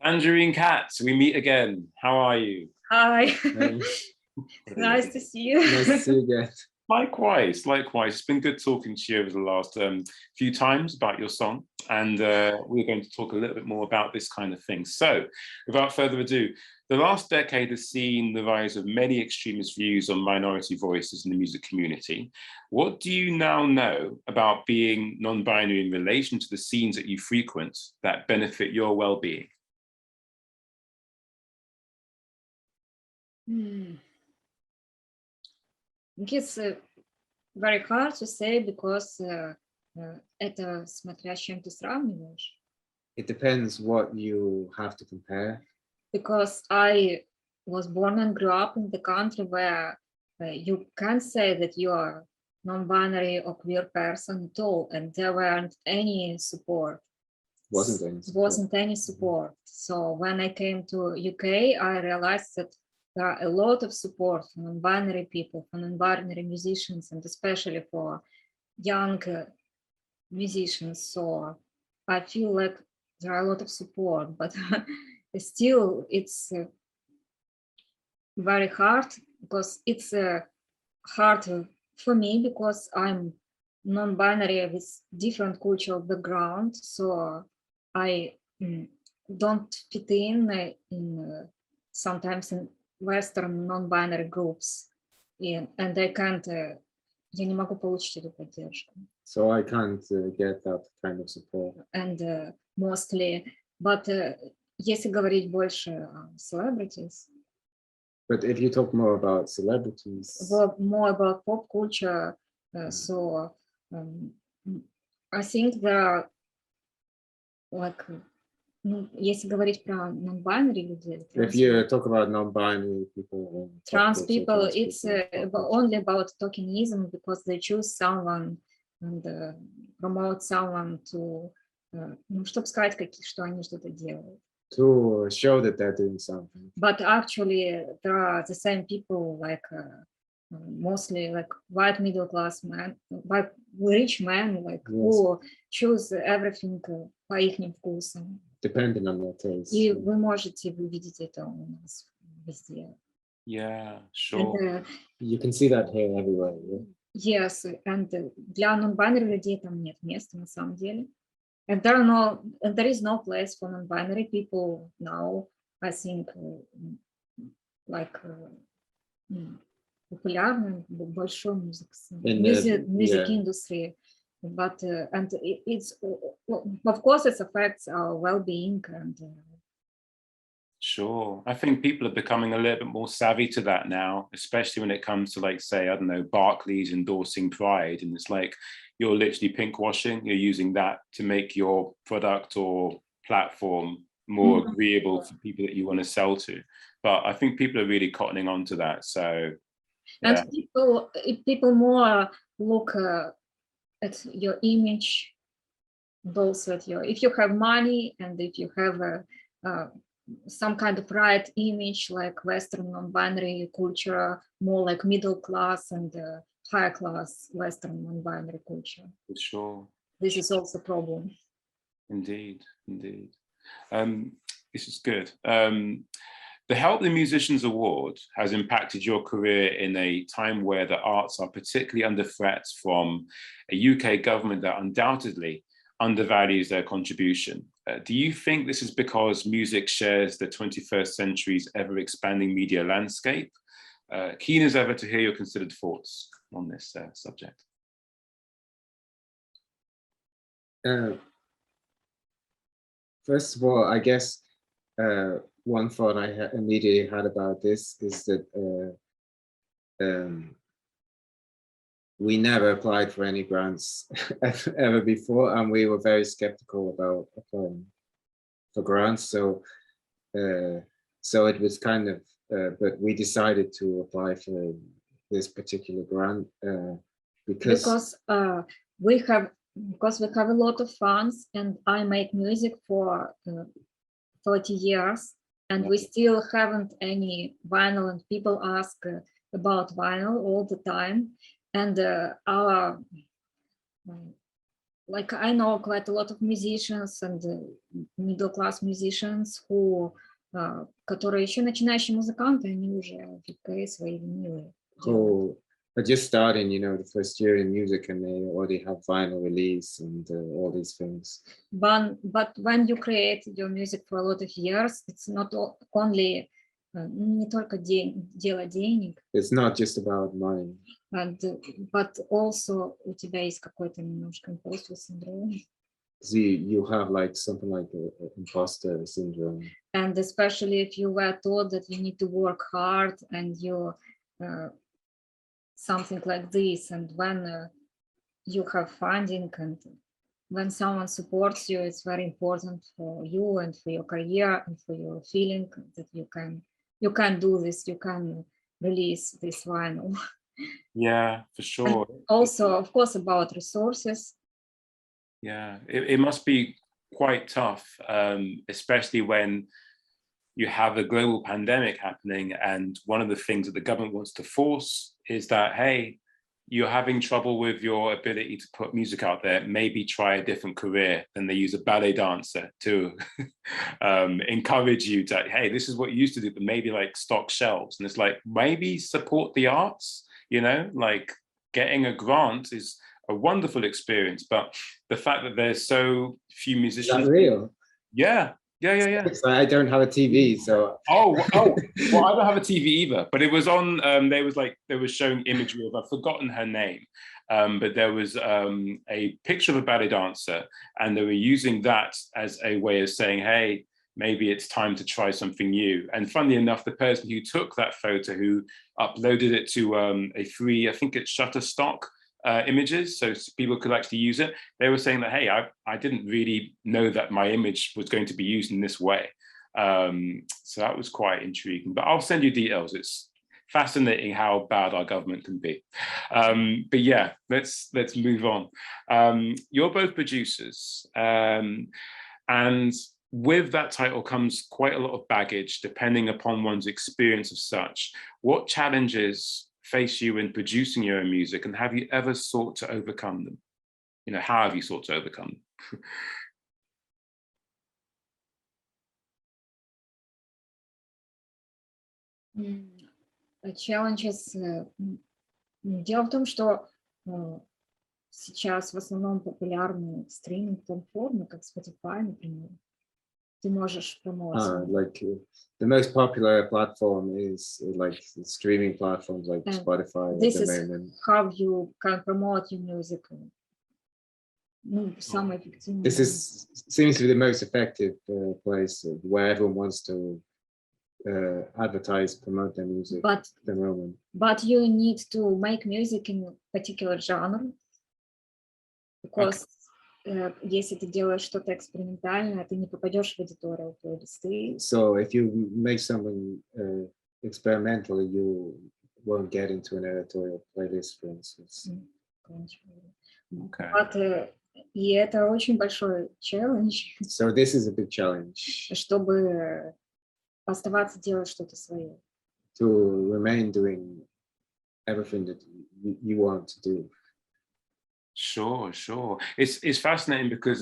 tAngerinecAt, we meet again. How are you? Hi. Nice to see you. Nice to see you again. Likewise. It's been good talking to you over the last few times about your song, and we're going to talk a little bit more about this kind of thing. So, without further ado, the last decade has seen the rise of many extremist views on minority voices in the music community. What do you now know about being non-binary in relation to the scenes that you frequent that benefit your well-being? It's very hard to say because это смотря с чем ты сравниваешь. It depends what you have to compare. Because I was born and grew up in the country where you can't say that you are non-binary or queer person at all, and there weren't any support. Wasn't any support. So when I came to UK, I realized that there are a lot of support for non-binary people, for non-binary musicians, and especially for young musicians. So I feel like there are a lot of support, but still it's very hard because it's hard for me because I'm non-binary with different cultural background. So I don't fit in sometimes in Western non-binary groups, and I can't, я не могу получить эту поддержку. So I can't get that kind of support. And mostly, but если говорить больше о celebrities. But if you talk more about celebrities. More about pop culture, so I think there are, like, если говорить про non-binary людей, if you talk about non-binary people, trans people, it's only about tokenism because they choose someone and promote someone to, чтобы сказать, что они что-то делают. To show that they're doing something. But actually, there are the same people, like mostly like white middle class men, white rich men, like who choose everything по ихним вкусам. Depending on their taste. И вы можете увидеть это у нас везде. Yeah, sure. And, you can see that here everywhere. Yeah? Yes, and для non-binary людей там нет места на самом деле. And there is no place for non-binary people now. I think, like, популярный большой music industry, but and it's of course it affects our well-being and. Sure. I think people are becoming a little bit more savvy to that now, especially when it comes to, like, say, I don't know, Barclays endorsing Pride, and it's like you're literally pink washing. You're using that to make your product or platform more agreeable for people that you want to sell to. But I think people are really cottoning on to that. So, yeah. And people more look at your image, both at your, if you have money and if you have some kind of right image, like Western non-binary culture, more like middle class and higher class Western non-binary culture. For sure. This is also a problem. Indeed, indeed. This is good. The Help the Musicians Award has impacted your career in a time where the arts are particularly under threat from a UK government that undoubtedly undervalues their contribution. Do you think this is because music shares the 21st century's ever-expanding media landscape? Keen as ever to hear your considered thoughts on this subject. First of all, I guess one thought I immediately had about this is that we never applied for any grants ever before, and we were very skeptical about applying for grants. So it was kind of, but we decided to apply for this particular grant because we have a lot of fans, and I make music for 30 years, and we still haven't any vinyl, and people ask about vinyl all the time. And our like I know quite a lot of musicians and middle class musicians who, которые еще начинающие музыканты, они уже в UK свои винилы делают. Who are just starting, you know, the first year in music, and they already have vinyl release and all these things. But when you create your music for a lot of years, it's not only не только дело денег, It's not just about money. but also у тебя есть какой-то немножко imposter syndrome. So you have like something like a imposter syndrome. And especially if you were told that you need to work hard and you something like this, and when you have funding and when someone supports you, it's very important for you and for your career and for your feeling that you can do this, you can release this vinyl. Yeah, for sure. And also, of course, about resources. Yeah, it must be quite tough, especially when you have a global pandemic happening, and one of the things that the government wants to force is that, hey, you're having trouble with your ability to put music out there, maybe try a different career. Then they use a ballet dancer to encourage you to, hey, this is what you used to do, but maybe like stock shelves. And it's like, maybe support the arts, you know, like getting a grant is a wonderful experience, but the fact that there's so few musicians. Is that real? Yeah. So I don't have a TV, so. Well, I don't have a TV either, but it was on, they were showing imagery of, I've forgotten her name, but there was a picture of a ballet dancer, and they were using that as a way of saying, hey, maybe it's time to try something new. And funnily enough, the person who took that photo, who uploaded it to a free, I think it's Shutterstock, images, so people could actually use it. They were saying that, hey, I didn't really know that my image was going to be used in this way. So that was quite intriguing, but I'll send you details. It's fascinating how bad our government can be. But yeah, let's move on. You're both producers, and with that title comes quite a lot of baggage, depending upon one's experience of such. What challenges face you in producing your own music, and have you ever sought to overcome them? You know, how have you sought to overcome them? Challenges. Дело в том, что сейчас в основном популярны стриминг-платформы, как Spotify, например. Ты можешь промоутировать. Like the most popular platform is like streaming platforms like Spotify. This is how you can promote your music. Самое эффективное. This seems to be the most effective place where everyone wants to advertise, promote their music at the moment. But you need to make music in a particular genre, because если ты делаешь что-то экспериментальное, ты не попадешь в editorial playlist. So if you make something experimental, you won't get into an editorial playlist, for instance. Okay. But, и это очень большой челлендж. So this is a big challenge. Чтобы оставаться делать что-то свое. To remain doing everything that you want to do. Sure. It's fascinating because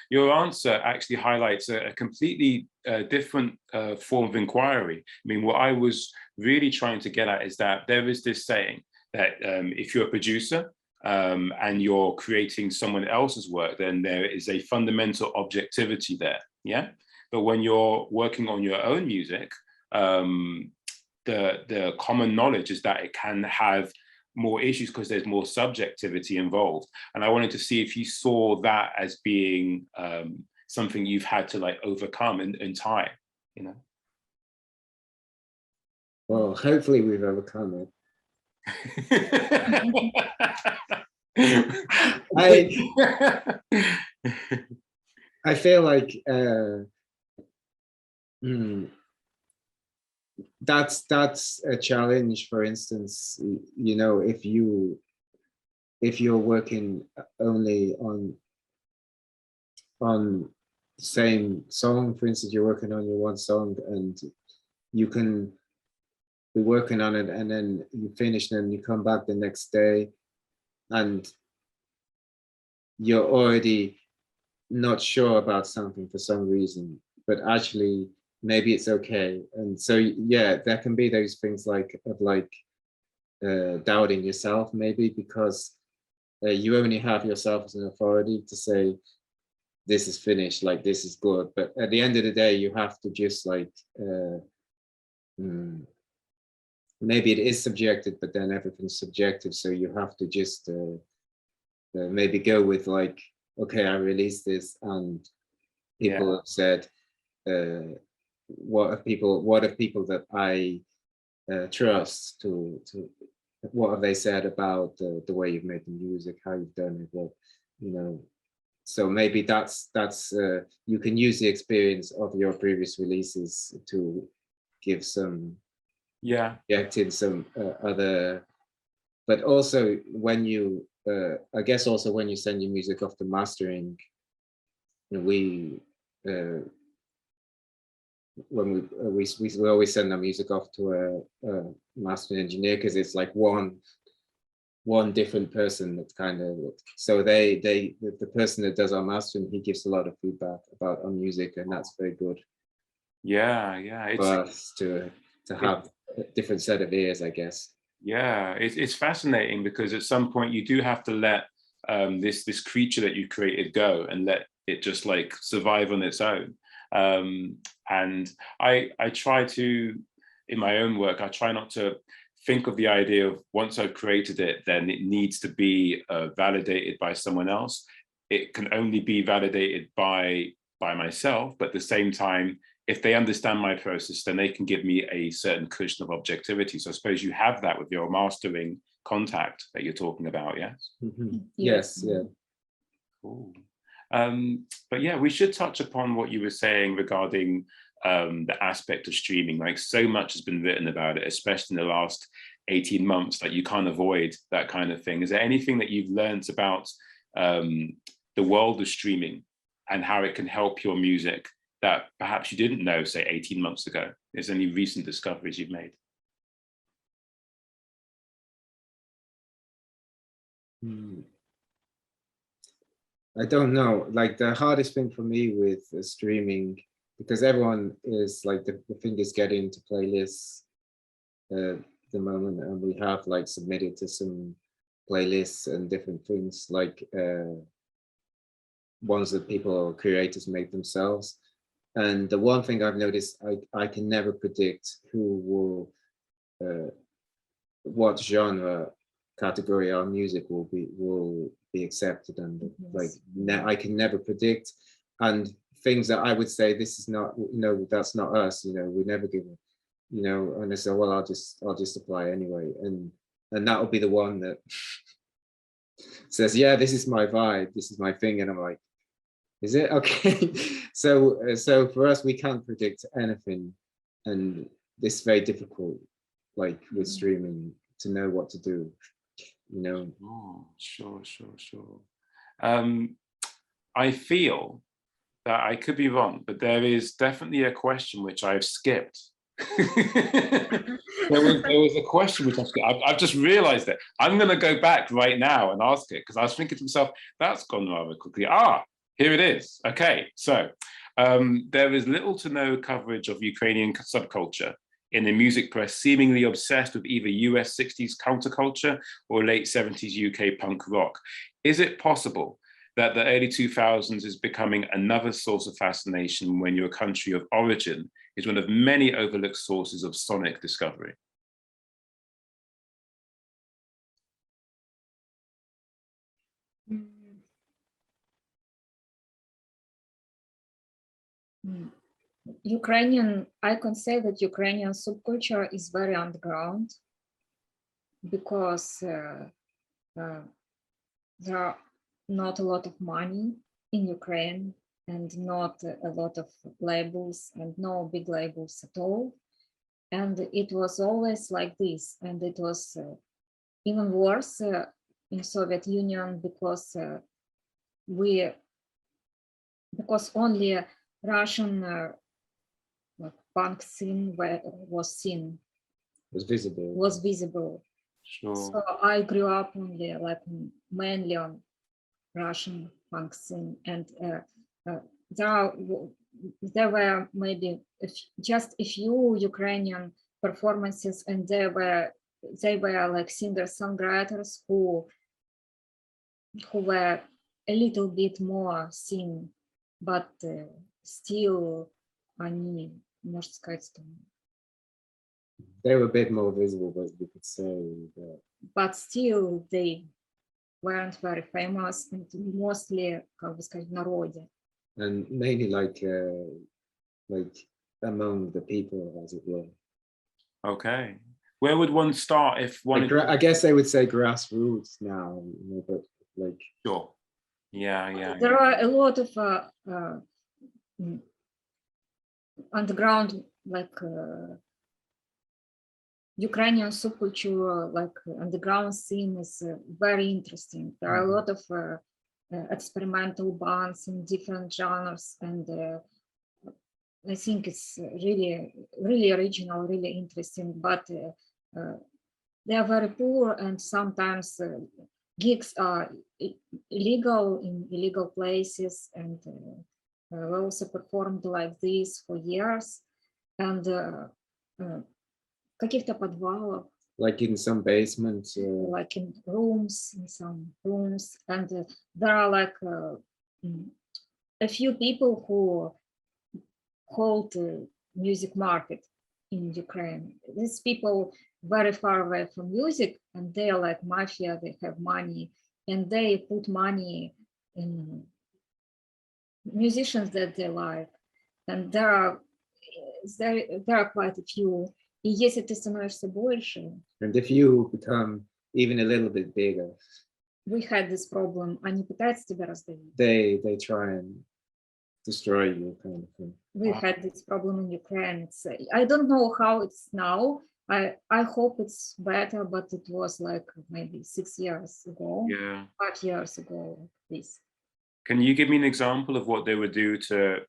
your answer actually highlights a completely different form of inquiry. I mean, what I was really trying to get at is that there is this saying that if you're a producer and you're creating someone else's work, then there is a fundamental objectivity there, yeah? But when you're working on your own music, the common knowledge is that it can have more issues because there's more subjectivity involved. And I wanted to see if you saw that as being something you've had to like overcome in time, you know? Well, hopefully we've overcome it. I feel like that's a challenge. For instance, you know, if you're working only on the same song, for instance, you're working on your one song and you can be working on it and then you finish and you come back the next day and you're already not sure about something for some reason, but actually maybe it's okay. And so, yeah, there can be those things like doubting yourself, maybe because you only have yourself as an authority to say, this is finished, like this is good. But at the end of the day, you have to just like, maybe it is subjective, but then everything's subjective. So you have to just maybe go with like, okay, I released this, and people have said, what of people that I trust to what have they said about the way you've made the music, how you've done it, what, you know. So maybe that's you can use the experience of your previous releases to give some some other, but also when you I guess also when you send your music off to mastering, we when we always send our music off to a mastering engineer, because it's like one different person that kind of, so the person that does our mastering, he gives a lot of feedback about our music, and that's very good. It's for us to have a different set of ears, I guess. Yeah, it's fascinating, because at some point you do have to let this creature that you created go and let it just like survive on its own. And I try to, in my own work, I try not to think of the idea of once I've created it, then it needs to be validated by someone else. It can only be validated by myself, but at the same time, if they understand my process, then they can give me a certain cushion of objectivity. So I suppose you have that with your mastering contact that you're talking about, yes? Mm-hmm. Yes, yeah. Cool. But yeah, we should touch upon what you were saying regarding the aspect of streaming. Like, so much has been written about it, especially in the last 18 months, that you can't avoid that kind of thing. Is there anything that you've learned about the world of streaming and how it can help your music that perhaps you didn't know, say, 18 months ago? Is there any recent discoveries you've made? I don't know. Like, the hardest thing for me with streaming, because everyone is like, the thing is getting into playlists at the moment, and we have like submitted to some playlists and different things, like ones that people or creators make themselves. And the one thing I've noticed, I can never predict who will, what genre category our music will be accepted, and like I can never predict. And things that I would say, this is not, that's not us, we never give it, and I say, well, I'll just apply anyway, and that will be the one that says, yeah, this is my vibe, this is my thing, and I'm like, is it okay? So for us, we can't predict anything, and it's very difficult, like with streaming, to know what to do, Oh, sure. I feel that I could be wrong, but there is definitely a question which I've skipped. there was a question which I've just realized it. I'm going to go back right now and ask it, because I was thinking to myself, that's gone rather quickly. Here it is. Okay, so there is little to no coverage of Ukrainian subculture in the music press, seemingly obsessed with either US 60s counterculture or late 70s UK punk rock. Is it possible that the early 2000s is becoming another source of fascination when your country of origin is one of many overlooked sources of sonic discovery? I can say that Ukrainian subculture is very underground, because there are not a lot of money in Ukraine, and not a lot of labels, and no big labels at all. And it was always like this, and it was even worse in Soviet Union, because only Russian punk scene was visible. Sure. So I grew up only like mainly on Russian punk scene, and there were maybe just a few Ukrainian performances, and they were like singer-songwriters who were a little bit more seen, but still они, можно сказать, they were a bit more visible, but we could say that. But still they weren't very famous, and mostly, как бы сказать, в народе. And mainly like among the people, as it were. Okay. Where would one start if one? Like, I guess I would say grassroots now, but like. Sure. Yeah. There are a lot of underground, like Ukrainian subculture, like underground scene is very interesting. There are a lot of experimental bands in different genres, and I think it's really original, really interesting, but they are very poor, and sometimes gigs are illegal in illegal places, and we also performed like this for years, and каких-то подвалах, like in some basements, like in some rooms, and there are like a few people who hold the music market in Ukraine. These people very far away from music, and they are like mafia. They have money, and they put money in musicians that they like, and there are quite a few. И если ты становишься больше, and if you become even a little bit bigger, we had this problem. Они пытаются тебя раздавить. They try and destroy you, kind of thing. We had this problem in Ukraine. It's, I don't know how it's now. I hope it's better, but it was like maybe 6 years ago. Yeah. 5 years ago. This. Can you give me an example of what they would do to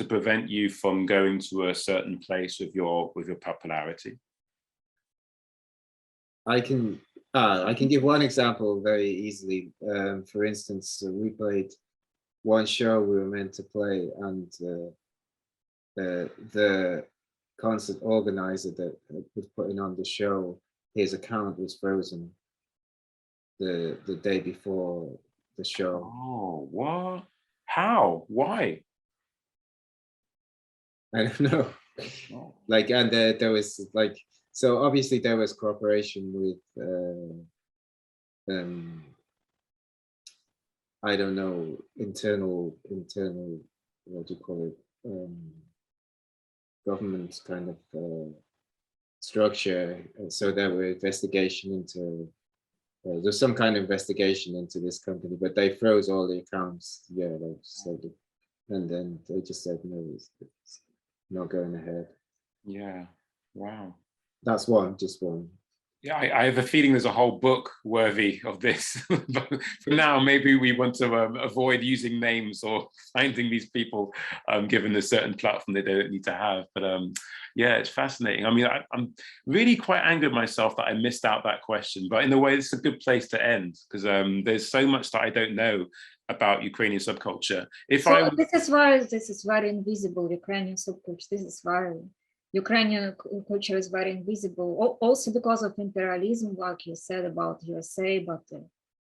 prevent you from going to a certain place with your popularity? I can give one example very easily. For instance, we played one show we were meant to play, and the concert organizer that was putting on the show, his account was frozen the day before the show. Oh, what? How? Why? I don't know. Oh. Like, and there was like, so obviously there was cooperation with I don't know, internal what do you call it, government kind of structure. So there were investigation into there's some kind of investigation into this company, but they froze all the accounts. Yeah, like, so and then they just said no, it's not going ahead. Yeah. Wow. That's one, just one. Yeah, I have a feeling there's a whole book worthy of this. But for now, maybe we want to avoid using names or finding these people, given a certain platform they don't need to have. But yeah, it's fascinating. I mean, I'm really quite angry at myself that I missed out that question. But in a way, it's a good place to end, because there's so much that I don't know about Ukrainian subculture. This is why this is very invisible, Ukrainian subculture. This is why Ukrainian culture is very invisible, also because of imperialism, like you said about USA, but